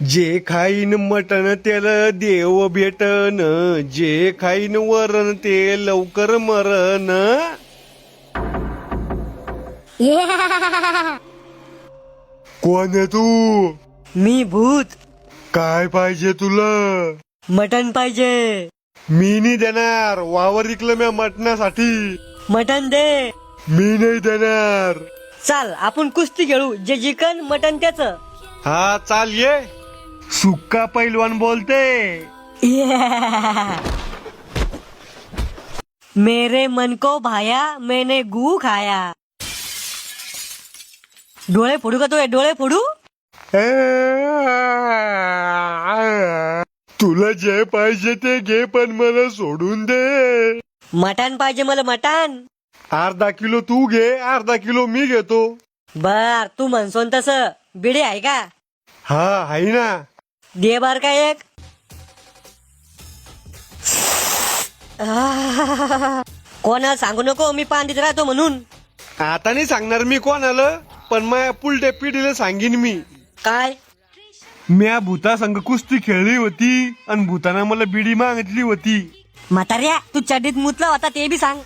जे खाईन मटण त्याला देव भेटन, जे खाईन वरण ते लवकर मरण. कोण आहे तू? मी भूत. काय पाहिजे तुला? मटण पाहिजे. मी नाही देणार. वावर विकलं मी मटणासाठी. मटण दे. मी नाही देणार. चाल आपण कुस्ती खेळू, जे जिकन मटण त्याच. हा चाल ये. सुक्का पैलवान बोलते. मेरे मन को भाया, मैंने गू खाया. डोळे फोडू का तो? डोळे फोडू. तुला जे पाहिजे ते घे, पण मला सोडून दे. मटण पाहिजे मला, मटण. अर्धा किलो तू घे, अर्धा किलो मी घेतो. बर तू म्हणसोन तस. बिडी आहे का? हा आहे ना. दे बर का एक. कोणाला सांगू नको मी पांडीत राहतो म्हणून. आता नाही सांगणार मी कोणाला, पण माझ्या पुलट्या पिढीला सांगीन मी. काय? म्या भूता संग कुस्ती खेळली होती आणि भूताना मला बिडी मागितली होती. म्हाताऱ्या तू चड्डीत मुतला होता ते बी सांग.